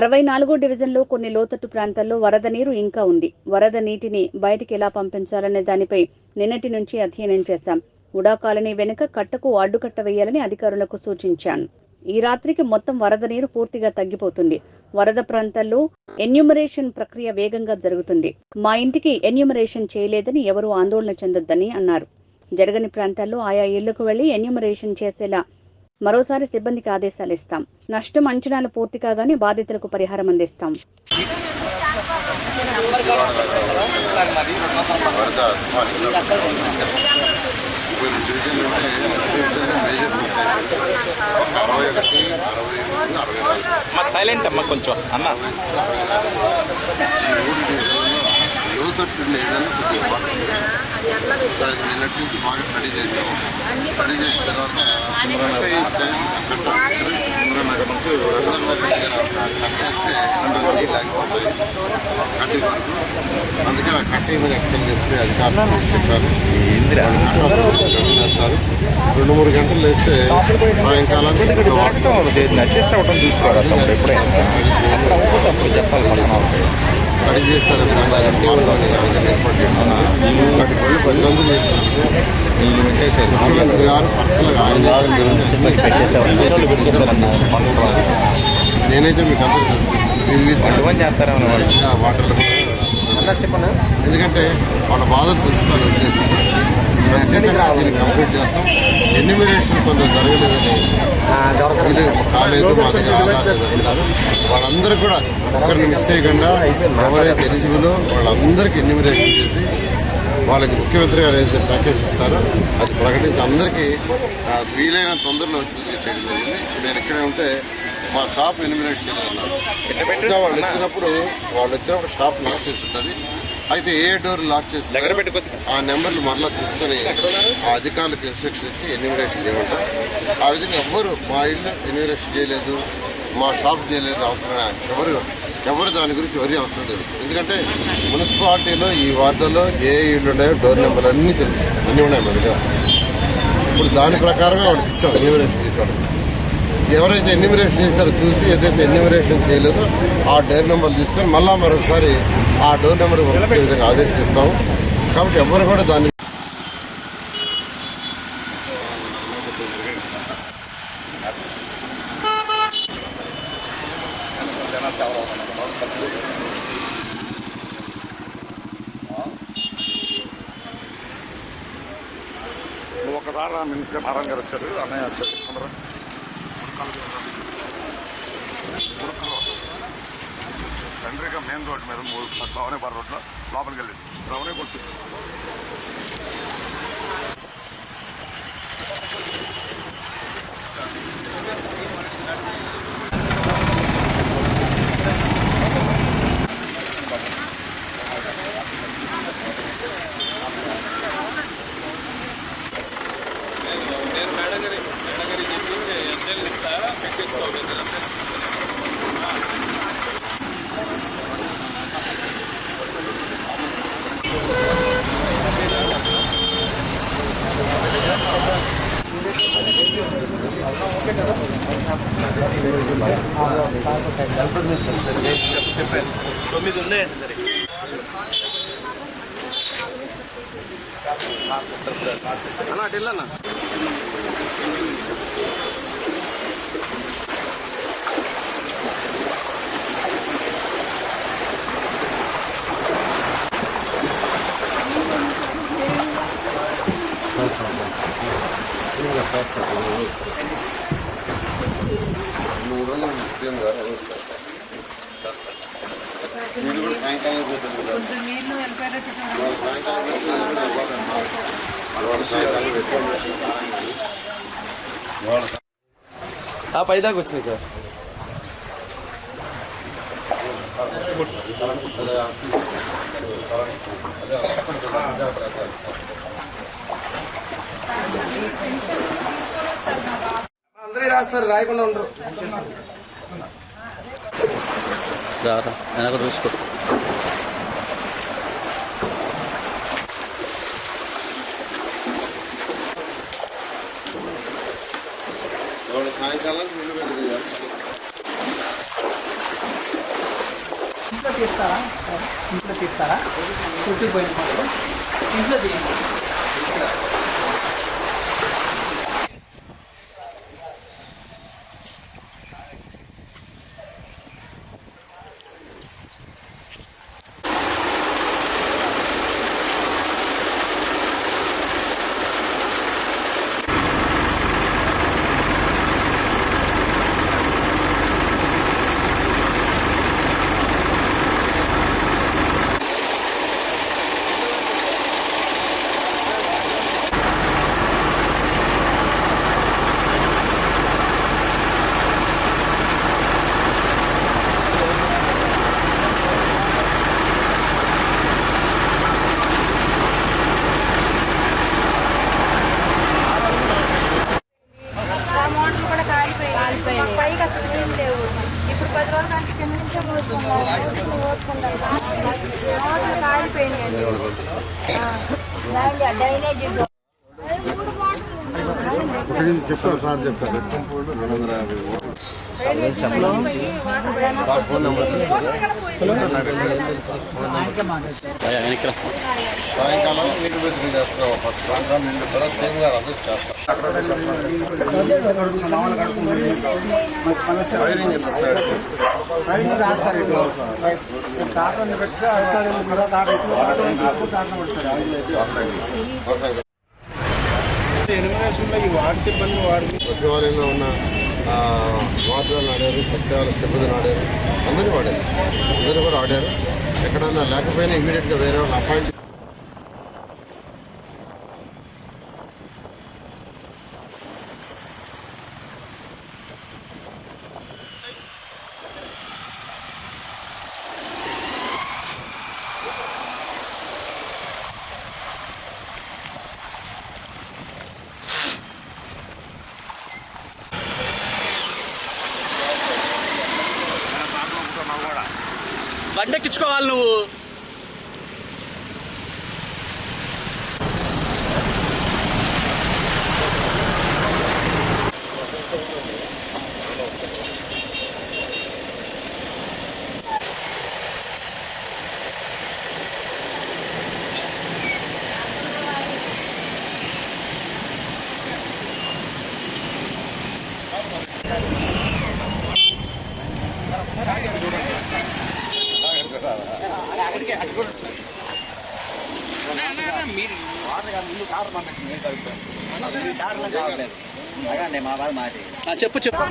64 డివిజన్లో కొన్ని లోతట్టు ప్రాంతాల్లో వరద నీరు ఇంకా ఉంది. వరద నీటిని బయటికి ఎలా పంపించాలనే దానిపై నిన్నటి నుంచి అధ్యయనం చేశాం. ఉడా కాలనీ వెనుక కట్టకు అడ్డుకట్ట వేయాలని అధికారులకు సూచించాను. ఈ రాత్రికి మొత్తం వరద నీరు పూర్తిగా తగ్గిపోతుంది. వరద ప్రాంతాల్లో ఎన్యూమరేషన్ ప్రక్రియ వేగంగా జరుగుతుంది. మా ఇంటికి ఎన్యూమరేషన్ చేయలేదని ఎవరూ ఆందోళన చెందొద్దని అన్నారు. జరగని ప్రాంతాల్లో ఆయా ఇళ్లకు వెళ్లి ఎన్యూమరేషన్ చేసేలా మరోసారి సిబ్బందికి ఆదేశాలు ఇస్తాం. నష్టం అంచనాలు పూర్తి కాగానే బాధితులకు పరిహారం అందిస్తాం. సైలెంట్ అమ్మ కొంచెం అన్న దానికి నిన్నటి నుంచి బాగా స్టడీ చేసాము. స్టడీ చేసిన తర్వాత కట్టేస్తే లేకపోతాయి కట్టి అందుకే ఆ కట్టే మీద ఎక్కడ చెప్తే అధికారులు చెప్పారు. వేస్తారు 2-3 గంటలు వేస్తే సాయంకాలానికి స్టడీ చేస్తారు. ముఖ్యమంత్రి గారు పర్సనల్గా నేనైతే మీకు అందరూ తెలుసు వాటర్లో ఎందుకంటే వాళ్ళ బాధలు తెలుసుకోవాలని ఉద్దేశం ఖచ్చితంగా దీన్ని కంప్లీట్ చేస్తాం. ఎన్యూమరేషన్ కొంత జరగలేదని ఇది కాలేదు, మా దగ్గర ఆధార్ లేదంటున్నారు. వాళ్ళందరూ కూడా ఒకరిని మిస్ చేయకుండా ఎవరైతే ఎలిజిబులో వాళ్ళందరికీ ఎన్యూమరేషన్ చేసి వాళ్ళకి ముఖ్యమంత్రి గారు ఏదైతే ప్యాకేజ్ ఇస్తారో అది ప్రకటించి అందరికీ వీలైన తొందరలో వచ్చేది చేయడం జరిగింది. నేను ఇక్కడే ఉంటే మా షాప్ ఎన్యూమరేట్ చేయలేదన్నారు. వాళ్ళు వచ్చినప్పుడు షాప్ లాక్ చేసి ఉంటుంది. అయితే ఏ డోర్ లాక్ చేసి ఆ నెంబర్లు మరలా తీసుకొని ఆ అధికారులకు ఇన్స్ట్రక్షన్ ఇచ్చి ఎన్యూమరేషన్ చేయమంటారు. ఆ విధంగా ఎవ్వరు మా ఇల్లు ఎన్యూమరేషన్ చేయలేదు, మా షాప్ చేయలేదు అవసరం ఎవరు దాని గురించి ఎవరి అవసరం లేదు. ఎందుకంటే మున్సిపాలిటీలో ఈ వార్డులో ఏ ఇళ్ళు ఉన్నాయో డోర్ నెంబర్ అన్నీ తెలుసు, అన్నీ ఉన్నాయి మన దగ్గర. ఇప్పుడు దాని ప్రకారంగా వాళ్ళకి ఇచ్చాం ఎన్యూమరేషన్ చేసేవాడు. ఎవరైతే ఎన్యూమరేషన్ చేశారో చూసి ఏదైతే ఎన్యూమరేషన్ చేయలేదో ఆ డోర్ నెంబర్ తీసుకొని మళ్ళీ మరొకసారి ఆ డోర్ నెంబర్ వచ్చే విధంగా ఆదేశిస్తాము. కాబట్టి ఎవరు కూడా దాన్ని ఒకసారి నారాయణ గారు వచ్చారు, అన్నయ్య వచ్చారు. తండ్రిగా మెయిన్ రోడ్ మీద భవనేపాడు రోడ్లో లోపలికి వెళ్ళింది రవణే కొట్టు. నేను మేడం గారి చెప్పి ఎస్ఎల్ ఇస్తా పెట్టేసుకోవాలి. చెప్పాను 9 ఉన్నాయండి. సరే అన్న అటెళ్ళన్నా మీరు కూడా సాయంకాలం పైదాకా వచ్చినాయి సార్. అందరూ రాస్తారు, రాయకుండా ఉండరు. వెనక చూసుకో. సాయంకాలం తీస్తారా ఇంట్లో తీస్తారా చుట్టుకుపోయిన మొత్తం ఇంట్లో తీయండి. పైకి అసలు ఏం లేవు. ఇప్పుడు 10 రోజుల నుంచి కింద నుంచే కాలిపోయినాయండి. చెప్తారు సార్ చెప్తారు సాయంకాలం నీటి బెదిరి చేస్తాం. ఫస్ట్ సాయంకాలం నిండు కూడా సేమ్ గారు అందరూ చేస్తాం. వైరింగ్ ఎంత సార్ సచివాలయంలో ఉన్న వార్డులను ఆడారు, సచివాలయ సిబ్బందిని ఆడారు, అందరినీ వాడారు. అందరూ కూడా ఆడారు. ఎక్కడన్నా లేకపోయినా ఇమీడియట్గా వేరే వాళ్ళు అపాయింట్ బండెక్కించుకోవాలి నువ్వు. చెప్పు చెప్పు.